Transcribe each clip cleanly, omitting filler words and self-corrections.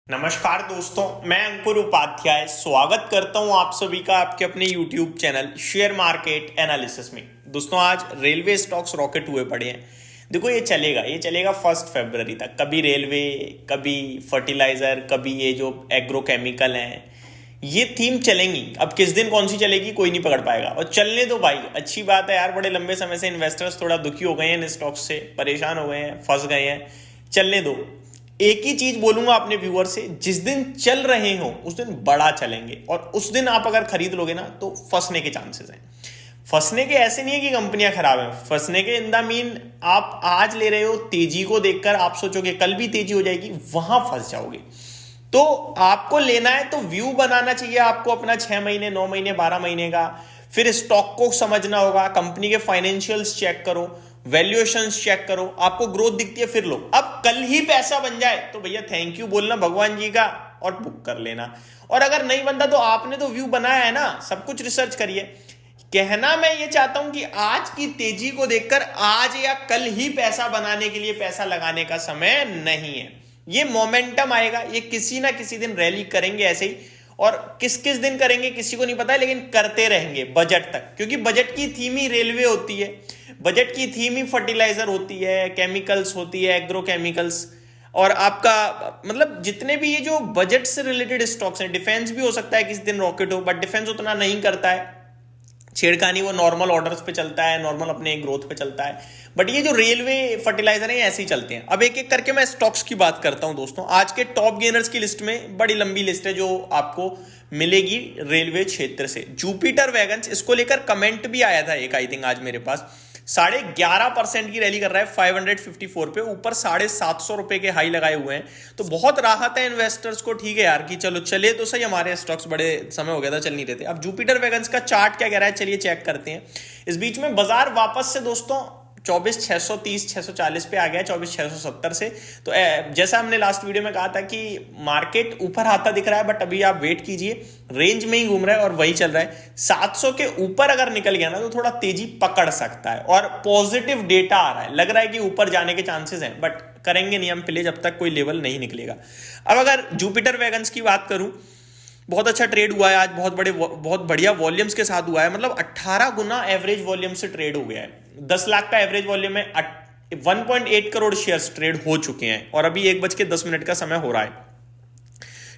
नमस्कार दोस्तों, मैं अंकुर उपाध्याय स्वागत करता हूं आप सभी का आपके अपने YouTube channel share market analysis में। दोस्तों आज रेलवे स्टॉक्स रॉकेट हुए पड़े हैं। देखो ये चलेगा 1 फरवरी तक। कभी रेलवे, कभी फर्टिलाइजर, कभी ये जो एग्रोकेमिकल हैं, ये थीम चलेंगी। अब किस दिन कौन सी चलेगी कोई नहीं पकड़ पाएगा, और चलने दो भाई। अच्छी बात है यार, बड़े लंबे समय से इन्वेस्टर्स थोड़ा दुखी हो गए हैं इन स्टॉक्स से, परेशान हो गए हैं, फंस गए हैं। चलने दो। एक ही चीज बोलूंगा अपने व्यूअर से, जिस दिन चल रहे हो उस दिन बड़ा चलेंगे, और उस दिन आप अगर खरीद लोगे ना तो फंसने के चांसेस हैं। फंसने के ऐसे नहीं है कि कंपनियां खराब हैं, फंसने के इन द मीन आप आज ले रहे हो, तेजी को देखकर आप सोचोगे कल भी तेजी हो जाएगी, वहां फंस जाओगे। तो आपको लेना है तो व्यू बनाना चाहिए आपको अपना 6 महीने, 9 महीने, 12 महीने का। फिर स्टॉक को समझना होगा, कंपनी के फाइनेंशियल्स चेक करो, वैल्यूएशंस चेक करो, आपको ग्रोथ दिखती है फिर लो। अब कल ही पैसा बन जाए तो भैया थैंक यू बोलना भगवान जी का और बुक कर लेना। और अगर नहीं बनता तो आपने तो व्यू बनाया है ना, सब कुछ रिसर्च करिए। कहना मैं ये चाहता हूं कि आज की तेजी को देखकर आज या कल ही पैसा बनाने के लिए पैसा लगाने का समय नहीं है। ये मोमेंटम आएगा, ये किसी ना किसी दिन रैली करेंगे ऐसे ही, और किस किस दिन करेंगे किसी को नहीं पता है, लेकिन करते रहेंगे बजट तक। क्योंकि बजट की थीम ही रेलवे होती है, बजट की थीम ही फर्टिलाइजर होती है, केमिकल्स होती है, एग्रोकेमिकल्स, और आपका मतलब जितने भी ये जो बजट से रिलेटेड स्टॉक्स हैं। डिफेंस भी हो सकता है किसी दिन रॉकेट हो, बट डिफेंस उतना नहीं करता है छेड़खानी, वो नॉर्मल ऑर्डर्स पे चलता है, नॉर्मल अपने ग्रोथ पे चलता है। बट ये जो रेलवे फर्टिलाइजर है ऐसे ही चलते हैं। अब एक एक करके मैं स्टॉक्स की बात करता हूं दोस्तों। आज के टॉप गेनर्स की लिस्ट में बड़ी लंबी लिस्ट है जो आपको मिलेगी रेलवे क्षेत्र से। जुपिटर वैगन्स, इसको लेकर कमेंट भी आया था एक, आई थिंक आज मेरे पास। 11.5% की रैली कर रहा है 554 पे, ऊपर 750 रुपए के हाई लगाए हुए हैं। तो बहुत राहत है इन्वेस्टर्स को। ठीक है यार कि चलो चले तो सही, हमारे स्टॉक्स बड़े समय हो गया था चल नहीं रहे थे। अब जुपिटर वैगन्स का चार्ट क्या कह रहा है चलिए चेक करते हैं। इस बीच में बाजार वापस से दोस्तों 24,630 640 पे आ गया, 24,670 से। तो जैसा हमने लास्ट वीडियो में कहा था कि मार्केट ऊपर आता दिख रहा है, बट अभी आप वेट कीजिए, रेंज में ही घूम रहा है और वही चल रहा है। 700 के ऊपर अगर निकल गया ना तो थोड़ा तेजी पकड़ सकता है, और पॉजिटिव डेटा आ रहा है, लग रहा है कि ऊपर जाने के चांसेस हैं, बट करेंगे नहीं हम प्ले जब तक कोई लेवल नहीं निकलेगा। अब अगर जुपिटर वैगन्स की बात करूं, बहुत अच्छा ट्रेड हुआ है आज, बहुत बढ़िया वॉल्यूम्स के साथ हुआ है। मतलब 18 गुना एवरेज वॉल्यूम से ट्रेड हो गया है। 10 लाख का एवरेज वॉल्यूम में 1.8 करोड़ शेयर्स ट्रेड हो चुके हैं, और अभी 1:10 का समय हो रहा है।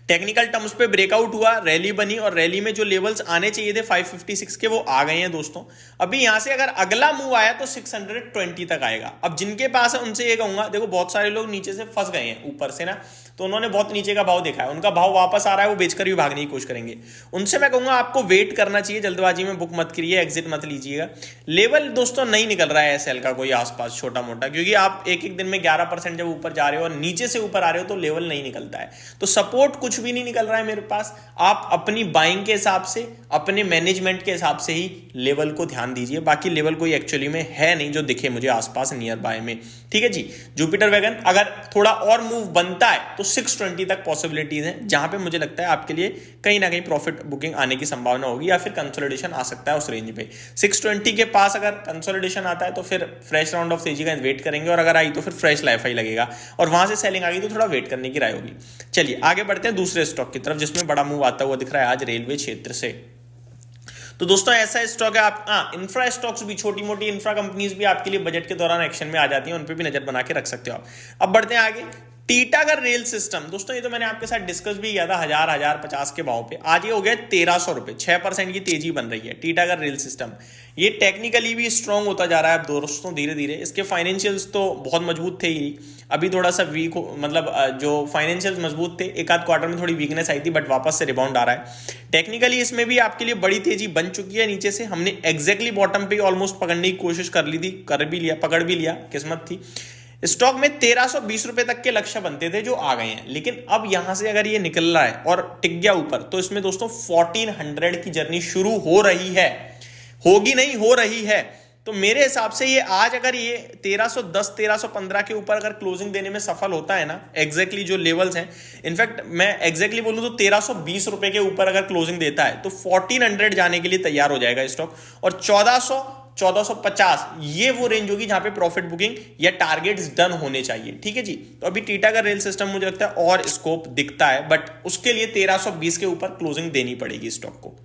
टेक्निकल टर्म्स पे ब्रेकआउट हुआ, रैली बनी, और रैली में जो लेवल्स आने चाहिए थे 556 के, वो आ गए हैं दोस्तों। अभी यहां से अगर अगला मूव आया तो 620 तक आएगा। अब जिनके पास है उनसे ये कहूंगा, देखो बहुत सारे लोग नीचे से फंस गए हैं ऊपर से ना, तो उन्होंने बहुत नीचे का भाव देखा है, उनका भाव वापस आ रहा है, वो बेचकर भी भागने की कोशिश करेंगे। उनसे मैं कहूंगा आपको वेट करना चाहिए, जल्दबाजी में बुक मत करिए, एग्जिट मत लीजिएगा। लेवल दोस्तों नहीं निकल रहा है एसएल का कोई आसपास छोटा मोटा, क्योंकि आप एक एक दिन में 11% जब ऊपर जा रहे हो और नीचे से ऊपर आ रहे हो तो लेवल नहीं निकलता है। तो सपोर्ट कुछ भी नहीं निकल रहा है मेरे पास। आप अपनी बाइंग के हिसाब से, अपने मैनेजमेंट के हिसाब से ही लेवल को ध्यान दीजिए। बाकी लेवल कोई एक्चुअली में है नहीं जो दिखे मुझे आसपास नियर बाय में। ठीक है जी। जुपिटर वैगन अगर थोड़ा और मूव बनता है तो 620 तक पॉसिबिलिटीज हैं, जहां पे मुझे लगता है आपके लिए कहीं ना कहीं प्रॉफिट बुकिंग आने की संभावना होगी, या फिर कंसोलिडेशन आ सकता है उस रेंज पे। 620 के पास अगर कंसोलिडेशन आता है तो फिर फ्रेश राउंड ऑफ तेजी का वेट करेंगे, और अगर आई तो फिर फ्रेश लाइफ ही लगेगा, और वहां से सेलिंग आ गई तो थोड़ा वेट करने की राय होगी। चलिए आगे बढ़ते हैं दूसरे स्टॉक की तरफ, जिसमें बड़ा मूव आता हुआ दिख रहा है आज रेलवे क्षेत्र से। तो दोस्तों ऐसा स्टॉक है, आप इंफ्रा स्टॉक्स भी, छोटी मोटी इंफ्रा कंपनीज भी आपके लिए बजट के दौरान एक्शन में आ जाती हैं, उन पे भी नजर बना के रख सकते हो आप। अब बढ़ते हैं आगे। टीटागढ़ रेल सिस्टम दोस्तों, ये तो मैंने आपके साथ डिस्कस भी किया था 1050 के भाव पे, आज ये हो गया 1300 रुपए, 6% की तेजी बन रही है टीटागढ़ रेल सिस्टम। ये टेक्निकली भी स्ट्रांग होता जा रहा है अब दोस्तों धीरे धीरे। इसके फाइनेंशियल्स तो बहुत मजबूत थे ही, अभी थोड़ा सा वीक हो, मतलब जो फाइनेंशियल्स मजबूत थे, एक आध क्वार्टर में थोड़ी वीकनेस आई थी, बट वापस से रिबाउंड आ रहा है। टेक्निकली इसमें भी आपके लिए बड़ी तेजी बन चुकी है नीचे से। हमने एग्जैक्टली बॉटम पे ऑलमोस्ट पकड़ने की कोशिश कर ली थी, कर भी लिया, पकड़ भी लिया, किस्मत थी। स्टॉक में 1320 रुपए तक के लक्ष्य बनते थे जो आ गए हैं, लेकिन अब यहां से अगर ये निकल रहा है और टिक गया ऊपर, तो इसमें दोस्तों 1400 की जर्नी शुरू हो रही है, होगी नहीं, हो रही है। तो मेरे हिसाब से ये आज अगर ये 1310 1315 के ऊपर अगर क्लोजिंग देने में सफल होता है ना, एग्जैक्टली जो लेवल्स हैं, इनफैक्ट मैं एग्जैक्टली बोलूं तो 1320 रुपए के ऊपर अगर क्लोजिंग देता है तो 1400 जाने के लिए तैयार हो जाएगा स्टॉक, और 1400 1450 ये वो रेंज होगी जहां पे प्रॉफिट बुकिंग या टारगेट्स डन होने चाहिए। ठीक है जी। तो अभी टीटा का रेल सिस्टम मुझे लगता है और स्कोप दिखता है, बट उसके लिए 1320 के ऊपर क्लोजिंग देनी पड़ेगी स्टॉक को।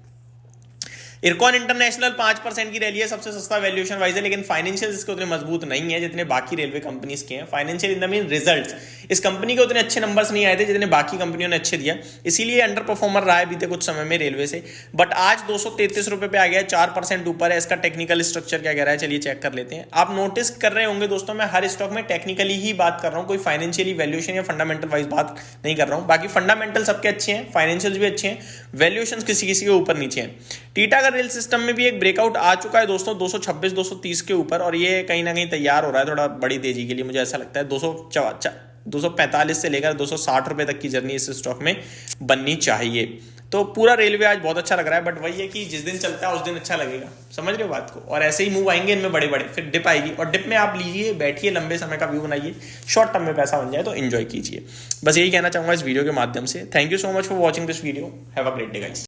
इरकॉन इंटरनेशनल 5% की रैली है, सबसे सस्ता वैल्यूएशन वाइज है, लेकिन फाइनेंशियल इसके उतने मजबूत नहीं है जितने बाकी रेलवे कंपनीज के हैं। Financial in the mean results, इस कंपनी के उतने अच्छे नंबर्स नहीं आए थे जितने बाकी कंपनियों ने अच्छे दिया, इसीलिए अंडर परफॉर्मर रहा है बीते कुछ समय में रेलवे से। बट आज 233 रुपए पे आ गया है, 4% ऊपर है। इसका टेक्निकल स्ट्रक्चर क्या कह रहा है, चलिए चेक कर लेते हैं। आप नोटिस कर रहे होंगे दोस्तों, मैं हर स्टॉक में टेक्निकली ही बात कर रहा हूँ, कोई फाइनेंशियली वैल्यूएशन या फंडामेंटल वाइज बात नहीं कर रहा हूँ। बाकी फंडामेंटल सबके अच्छे हैं, फाइनेंशियल भी अच्छे हैं, वैल्यूएशन किसी किसी के ऊपर नीचे हैं। टीटा का रेल सिस्टम में भी एक ब्रेकआउट आ चुका है दोस्तों 226 230 के ऊपर, और ये कहीं ना कहीं तैयार हो रहा है थोड़ा बड़ी तेजी के लिए, मुझे ऐसा लगता है। 245 से लेकर 260 रुपए तक की जर्नी इस स्टॉक में बननी चाहिए। तो पूरा रेलवे आज बहुत अच्छा लग रहा है, बट वही है कि जिस दिन चलता है उस दिन अच्छा लगेगा, समझ रहे हो बात को। और ऐसे ही मूव आएंगे इनमें बड़े बड़े, फिर डिप आएगी, और डिप में आप लीजिए, बैठिए, लंबे समय का व्यू बनाइए, शॉर्ट टर्म में पैसा बन जाए तो एंजॉय कीजिए। बस यही कहना चाहूंगा इस वीडियो के माध्यम से। Thank you so much for watching this video, have a great day guys.